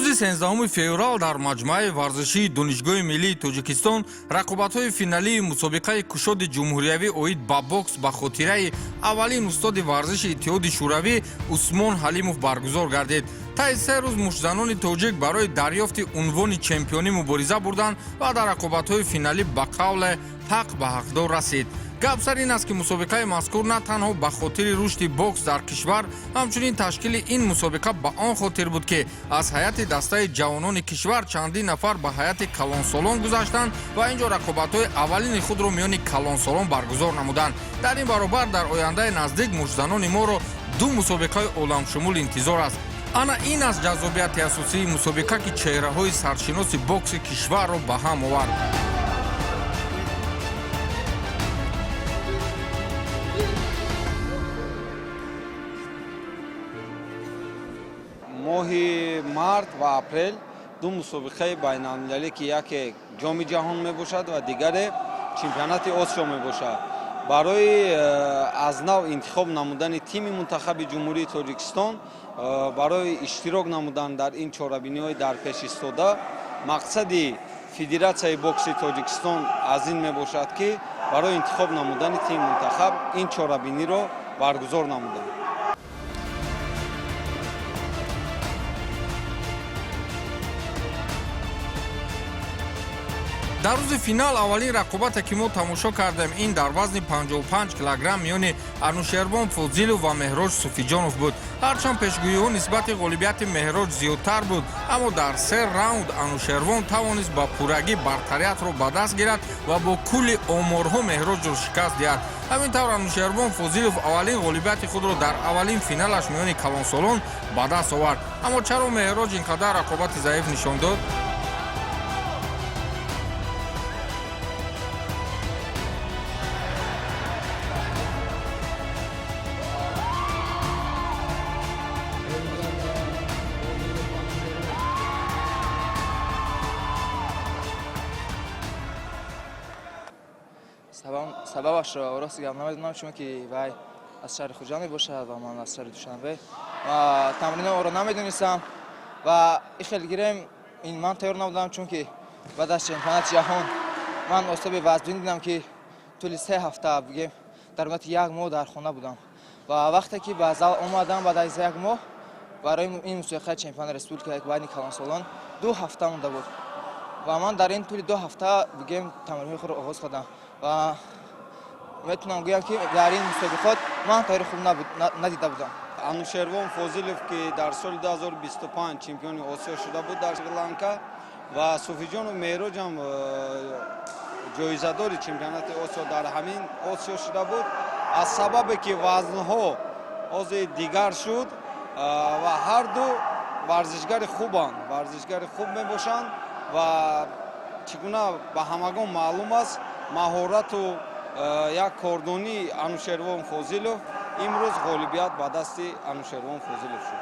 рӯзи 16 феврал дар маҷмӯаи варзишии донишгоҳи миллии Тоҷикистон рақобатҳои финалии мусобиқаи кушоди ҷумҳуриявӣ оид ба бокс ба хотираи аввалин устоди варзиши Иттиҳоди Шӯравӣ Усмон Ҳалимов баргузор гардид. таи 3 рӯз муштзанони тоҷик барои дарёфти унвони чемпионӣ мубориза бурданд ва дар рақобатҳои финалӣ ба қавле ҳақ ба ҳақдор расид. гап сар ин аст ки мусобиқаи мазкур на танҳо ба хотири рушди бокс дар кишвар, ҳамчунин ташкили ин мусобиқа ба он хотир буд ки аз ҳайати дастаи ҷавонони кишвар чандин нафар ба ҳайати калонсолон гузаштанд ва ин ҷо рақобатҳои аввалини худро миёни калонсолон баргузор намуданд. дар ин баробар дар ояндаи наздик муштзанони моро ду мусобиқаи оламшумул интизор аст. ана ин аст ҷаззобияти асосии мусобиқа ки чеҳраҳои саршиноси бокси кишварро ба ҳам овард. моҳи март ва апрел ду мусобиқаи байналмилалӣ ки яке ҷоми ҷаҳон мебошад ва дигаре чемпионати осиё мебошад. барои аз нав интихоб намудани тими мунтахаби ҷумҳурии Тоҷикистон барои иштирок намудан дар ин чорабиниҳои дарпеш истода, мақсади Федератсияи бокси Тоҷикистон аз ин мебошад ки барои интихоб намудани тими мунтахаб ин чорабиниро баргузор намуданд. дар рӯзи финал аввалин рақобате ки мо тамошо кардем ин дар вазни 55 килограмм миёни Анушервон Фозилов ва Меҳроҷ Суфиҷонов буд. ҳарчанд пешгӯиҳо нисбати ғолибияти Меҳроҷ зиёдтар буд, аммо дар 3 раунд Анушервон тавонист ба пуррагӣ бартариятро ба даст гирад ва бо кулли оморҳо Меҳроҷро шикаст диҳад. ҳамин тавр Анушервон Фозилов аввалин ғолибияти худро дар аввалин финалаш миёни калонсолон ба даст овард. аммо чаро Меҳроҷ ин қадар рақобати заиф нишон дод? сабабашро рости гап намедонам, чун ки вай аз шаҳри Хуҷанд мебошад ва ман аз шаҳри Душанбе ва тамриноро намедонистам ва хеле гирем ин ман тайёр набудам, чун ки баъд аз чемпионати ҷаҳон ман особи вазбинӣ дидам ки тӯли 3 ҳафта бигем дар муддати 1 моҳ дар хона будам ва вақте ки ба зал омадам баъд аз 1 моҳ барои ин мусобиқаи чемпиони республикаи байни калонсолон 2 ҳафта монда буд ва ман дар ин тӯли 2 ҳафта бигем тамринҳои худро оғоз кардам ва метавонам гӯям ки дар ин мусобиқот ман тайёри хуб надида будам. Анушервон Фозилов ки дар соли 2025 чемпиони Осиё шуда буд дар Шри-Ланка ва Суфиҷонов Меҳроҷ ҳам ҷоизадори чемпионати Осиё дар ҳамин Осиё шуда буд. аз сабабе ки вазнҳо ҳозир дигар шуд ва ҳарду варзишгари хубанд, варзишгари хуб мебошанд ва чӣ гуна ба ҳамагон маълум аст маҳорату як кордонии Анушервон Фозилов имрӯз ғолибият ба дасти Анушервон Фозилов шуд.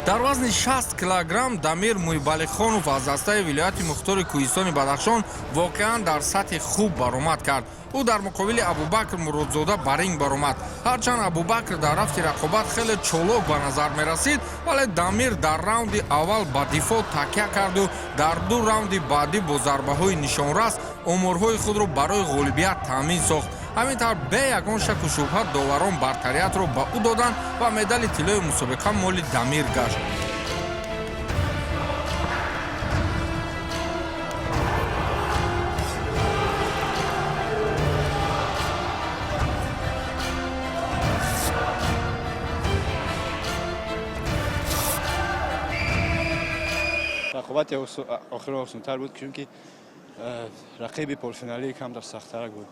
дар вазни 60 килограмм Дамир Муйбалихонов аз дастаи вилояти Мухтори Кӯҳистони Бадахшон воқеан дар сатҳи хуб баромад кард. ӯ дар муқобили Абубакр Муродзода ба ринг баромад. ҳарчанд Абубакр дар рафти рақобат хеле чолок ба назар мерасид, вале Дамир дар раунди аввал ба дифоъ такя карду дар ду раунди баъдӣ бо зарбаҳои нишонрас оморҳои худро барои ғолибият таъмин сохт. ҳамин тавр бе ягон шаку шубҳа доварон бартариятро ба ӯ доданд ва медали тиллои мусобиқа моли Дамир гашт. رقابت آخر آسان‌تر بود چون که رقیب پولفینالی کمتر سخت‌تر بود.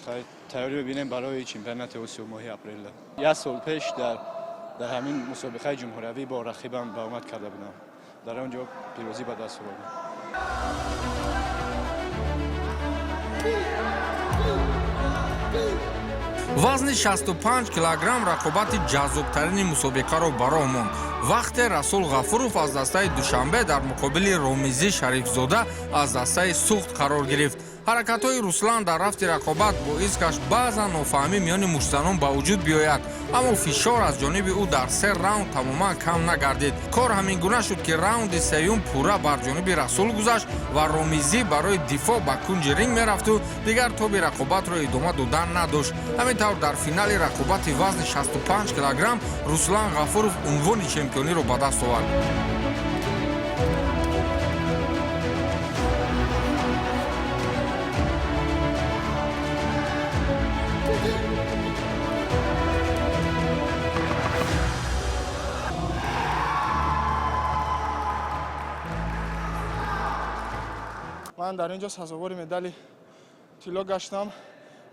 خیلی تیاری ببینیم برای چمپیونات آسیا ماه اپریل. یک سال پیش در همین مسابقه جمهوری با رقیبم برآمد کرده بودم. در اونجا پیروزی به دست آوردم. вазни 65 килограмм рақобати ҷаззобтарини мусобиқаро бароҳ монд. вақте Расул Ғафуров аз дастаи Душанбе дар муқобили Ромизӣ Шарифзода аз дастаи Суғд қарор гирифт. ҳаракатҳои Руслан дар рафти рақобат боис гашт баъзан нофаҳмӣ миёни мушзанон ба вуҷуд биёяд, аммо фишор аз ҷониби ӯ дар се раунд тамоман кам нагардид. кор ҳамин гуна шуд ки раунди сеюм пурра бар ҷониби Расул гузашт ва Ромизӣ барои дифоъ ба кунҷи ринг мерафту дигар тоби рақобатро идома додан надошт. ҳамин тавр дар финали рақобати вазни 65 килограмм Руслан Ғафуров унвони чемпиониро ба даст овард. من در اینجا سزاوار مدال طلا گشتم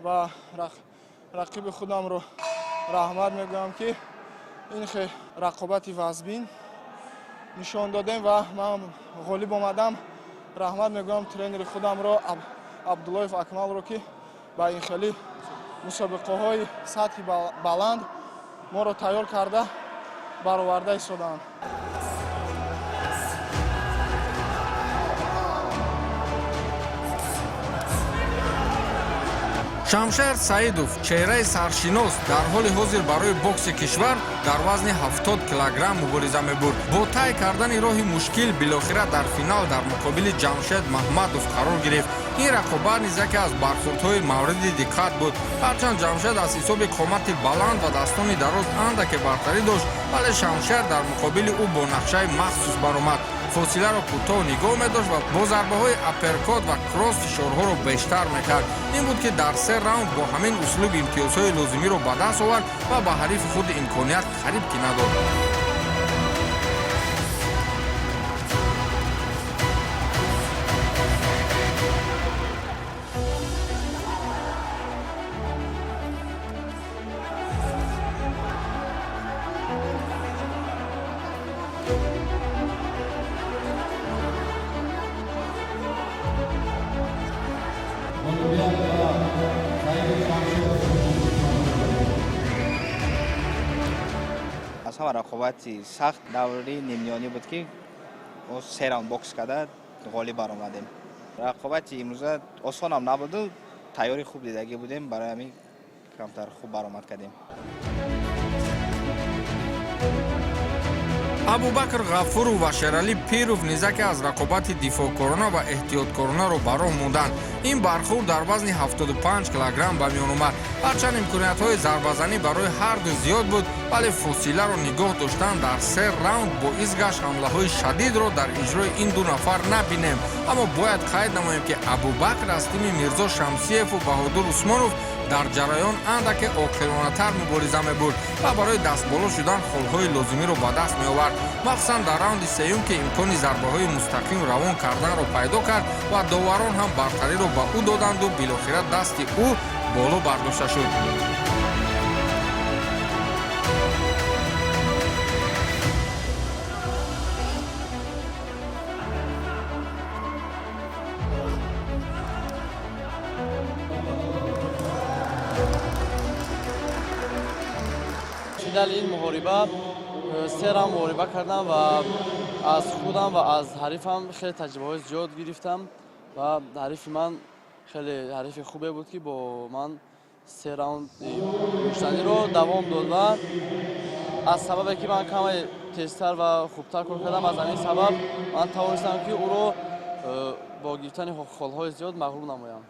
و رقیب خودم رو رحمت میگم که این خیلی رقابت وزبین نشان دادم و من غالب آمدم. رحمت میگم ترینر خودم رو عبداللهیف اکمل رو که با این خیلی مسابقه های سطح بلند ما رو تیار کرده برآورده ایستادند. шамшер саидов чеҳраи саршинос дар ҳоли ҳозир барои бокси кишвар дар вазни 70 килограмм мубориза мебурд. бо тай кардани роҳи мушкил билохира дар финал дар муқобили ҷамшед маҳмадов қарор гирифт. ин рақобат низ яке аз бархӯрдҳои мавриди диққат буд. ҳарчанд ҷамшед аз ҳисоби қомати баланд вадастони дароз андаке бартарӣ дошт, вале шамшер дар муқобили ӯ бо нақшаи махсус баромад. фосиларо кӯтоҳ нигоҳ медошт ва бо зарбаҳои аперкот ва кросс фишорҳоро бештар мекард. ин буд ки дар се раунд бо ҳамин услуб имтиёзҳои лозимиро ба даст овард ва ба ҳарифи худ имконият қариб ки надод. аз ҳама рақобати сахт даври нимниёнӣ буд ки мо се раунд бокс карда ғолиб баромадем. рақобати имрӯза осонам набуду, тайёри хуб дидагӣ будем, барои ҳамин камтар хуб баромад кардем. абубакр ғафуров ва шералӣ пиров низ яке аз рақобати дифоъкорона ва эҳтиёткорона ба роҳ монданд. ин бархӯрд дар вазни 75 килограмм ба миён омад. ҳарчанд имкониятҳои зарбазанӣ барои ҳарду зиёд буд, вале фосиларо нигоҳ доштан дар се раунд боис гашт ҳамлаҳои шадидро дар иҷрои ин ду нафар набинем. аммо бояд қайд намоем ки абубакр аз тими Мирзо Шамсиеву Баҳодур Усмонов дар ҷараён андаке оқилонатар мубориза мебурд ва барои дастболо шудан холҳои лозимиро ба даст меовард, махсусан дар раунди сеюм ки имкони зарбаҳои мустақим равон карданро пайдо кард ва доварон ҳам бартариро ба ӯ доданду билохира дасти ӯ боло бардошта шуд. финали ин муҳориба سه راوند مبارزه کردم و از خودم و از حریفم خیلی تجربه زیاد گرفتم و حریف من خیلی حریف خوبه بود که با من 3 راوند کشتنی رو دوام داد و از سببی که من کم تیزتر و خوبتر کار کردم از همین سبب من توانستم که او رو با گرفتن خالهای زیاد مغلوب نمایم.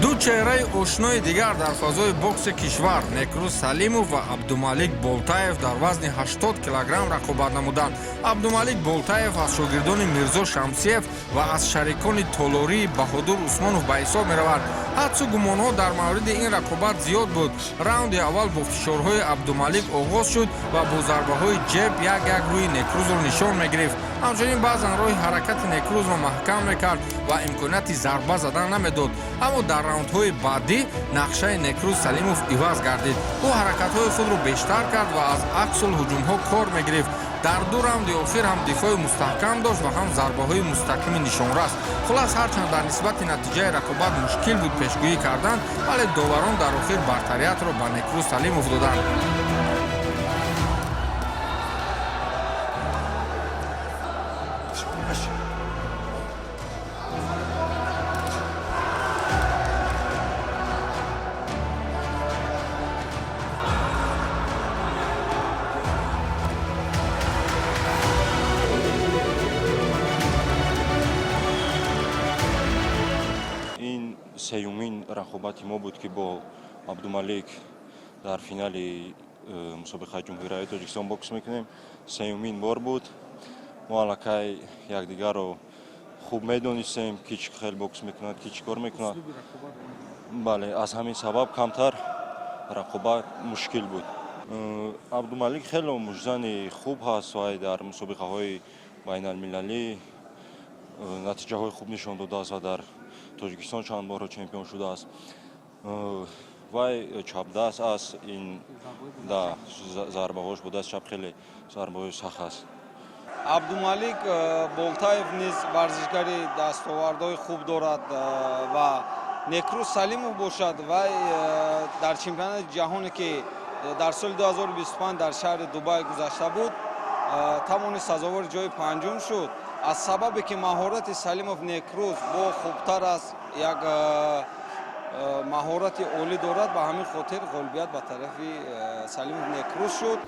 ду чеҳраи ошнои дигар дар фазои бокси кишвар Некрус Салимов ва Абдумалик Болтаев дар вазни 80 килограмм рақобат намуданд. Абдумалик Болтаев аз шогирдони Мирзо Шамсиев ва аз шарикони толории Баҳодур Усмонов ба ҳисоб меравад. ҳадсу гумонҳо дар мавриди ин рақобат зиёд буд. раунди аввал бо фишорҳои Абдумалик оғоз шуд ва бо зарбаҳои ҷеб як рӯи Некрузро нишон мегирифт. ҳамчунин баъзан роҳи ҳаракати Некрузро маҳкам мекард ва имконияти зарба задан намедод. аммо дар раундҳои баъдӣ нақшаи Некрус Салимов иваз гардид. ӯ ҳаракатҳои худро бештар кард ва аз аксул ҳуҷумҳо кор мегирифт. дар ду раунди охир ҳам дифои мустаҳкам дошт ва ҳам зарбаҳои мустақими нишонрас. хулас ҳарчанд дар нисбати натиҷаи рақобат мушкил буд пешгӯӣ кардан, вале доварон дар охир бартариятро ба Некрус Салимов доданд. сеюмин рақобати мо буд ки бо Абдумалик дар финали мусобиқаи ҷумҳурияи Тоҷикистон бокс мекунем. Сеюмин бор буд. мо аллакай якдигарро хуб медонистем, ки чӣ хел бокс мекунад, ки чӣ кор мекунад. бале, аз ҳамин сабаб камтар рақобат мушкил буд. Абдумалик хело мужзани хуб ҳаст вай дар мусобиқаҳои байналмилалӣ натиҷаҳои хуб нишон додааст ва дар Тоҷикистон чанд боро чемпион шудааст. вай чапдаст аст, ин да зарбаҳош бо дасти чап хеле зарбаҳои сахт аст. Абдумалик Болтаев низ варзишгари дастовардҳои хуб дорад ва Некрус Салимов бошад. вай дар чемпионати ҷаҳоне ки дар соли 2025 дар шаҳри Дубай гузашта буд, тавонист сазовори ҷои панҷум шуд. аз сабабе ки маҳорати Салимов Некрус бо хубтар аст, як маҳорати олӣ дорад, ба ҳамин хотир ғолибият ба тарафи Салимов Некрус шуд.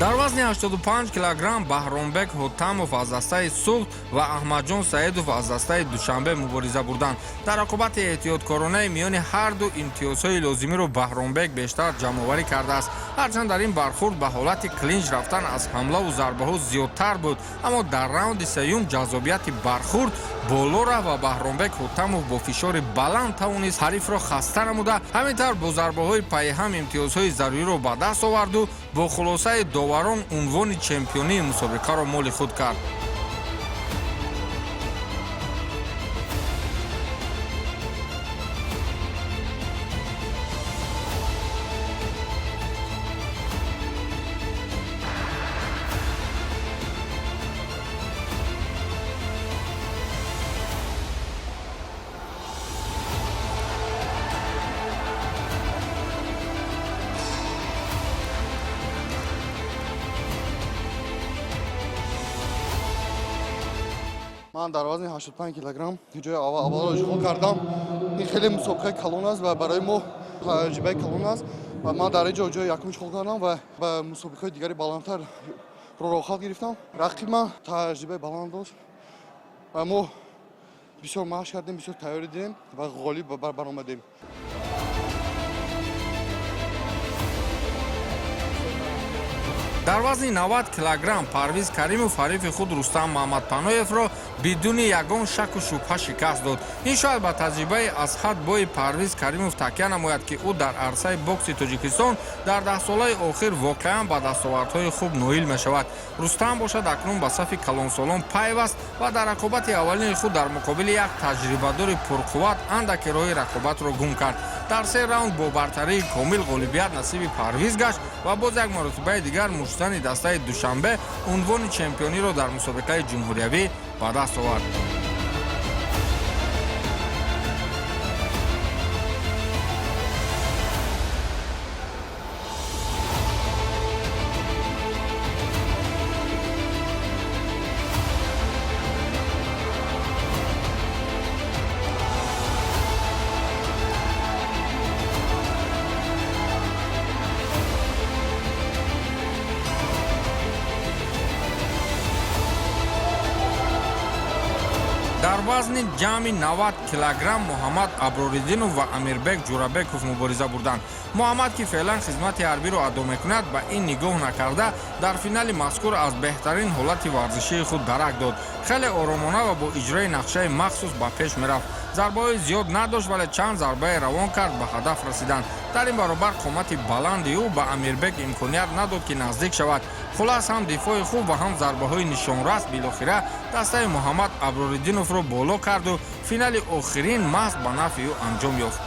дар вазни 85 килограмм Баҳромбек Ҳотамов аз дастаи Суғд ва Аҳмадҷон Саидов аз дастаи Душанбе мубориза бурданд. дар рақобати эҳтиёткоронаи миёни ҳарду имтиёзҳои лозимиро Баҳромбек бештар ҷамъоварӣ кардааст. ҳарчанд дар ин бархурд ба ҳолати клинч рафтан аз ҳамлаву зарбаҳо зиёдтар буд, аммо дар раунди сеюм ҷазобияти бархурд боло рафт ва Баҳромбек Ҳотамов бо фишори баланд тавонист ҳарифро хаста намуда, ҳамин тавр бо зарбаҳои пайҳам имтиёзҳои заруриро ба даст оварду бо хулосаи доварон унвони чемпионии мусобиқаро моли худ кард. من در وزن 85 کیلوگرم جای اول اشغال کردم. این خیلی مسابقه کلان است و برای ما تجربه کلان است و من در اینجا جای یکم اشغال کردم و به مسابقه دیگری بلندتر راه گرفتم. رقیب من تجربه بلند داشت و ما بسیار مشق کردیم، بسیار تیاری دیدیم و غالب برآمدیم. дар вазни 90 килограмм Парвиз Каримов ҳарифи худ Рустам Маҳмадпаноевро бидуни ягон шаку шубҳа шикаст дод. ин шояд ба таҷрибаи аз ҳад бои Парвиз Каримов такя намояд, ки ӯ дар арсаи бокси Тоҷикистон дар 10 солаи охир воқеан ба дастовардҳои хуб ноил мешавад. Рустам бошад акнун ба сафи калонсолон пайваст ва дар рақобати аввалини худ дар муқобили як таҷрибадори пурқувват андаке роҳи рақобатро гум кард. дар се раунд бо бартарии комил ғолибият насиби Парвиз гашт ва боз як маротибаи дигар муштани дастаи Душанбе унвони чемпиониро дар мусобиқаи ҷумҳуриявӣ ба даст овард. дар вазни ҷамъи 90 килограмм муҳаммад аброриддинов ва амирбек ҷурабеков мубориза бурданд. муҳаммад ки феълан хизмати ҳарбиро адо мекунад ба ин нигоҳ накарда дар финали мазкур аз беҳтарин ҳолати варзишии худ дарак дод. хеле оромона ва бо иҷрои нақшаи махсус ба пеш мерафт. зарбаҳои зиёд надошт, вале чанд зарбае равон кард ба ҳадаф расиданд. дар ин баробар қомати баланди ӯ ба амирбек имконият надод ки наздик шавад. хулас ҳам дифои хуб ва ҳам зарбаҳои нишонрас билохира дастаи муҳаммад аброриддиновро боло карду финали охирин маҳз ба нафъи ӯ анҷом ёфт.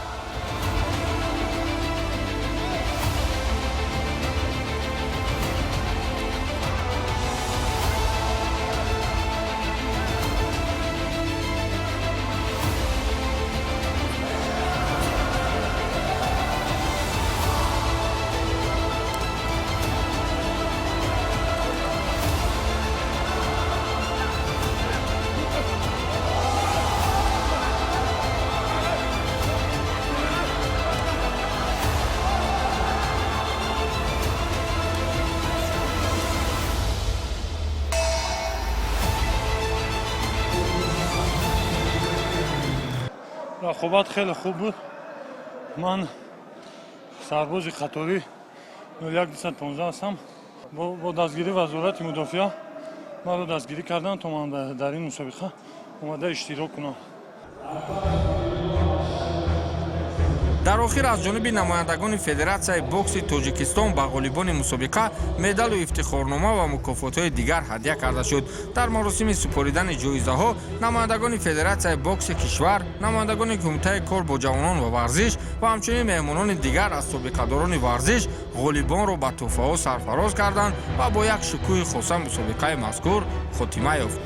рақобат хеле хуб буд. ман сарбози қатори 0115 ҳастам. бо дастгирӣ вазорати мудофиа маро дастгирӣ карданд то ман дар ин мусобиқа омада иштирок кунам. дар охир аз ҷониби намояндагони федератсияи бокси тоҷикистон ба ғолибони мусобиқа медалу ифтихорнома ва мукофотҳои дигар ҳадя карда шуд. дар маросими супоридани ҷоизаҳо намояндагони федератсияи бокси кишвар, намояндагони кумитаи кор бо ҷавонон ва варзиш ва ҳамчунин меҳмонони дигар аз собиқадорони варзиш ғолибонро ба тӯҳфаҳо сарфароз карданд ва бо як шукӯҳи хоса мусобиқаи мазкур хотима ёфт.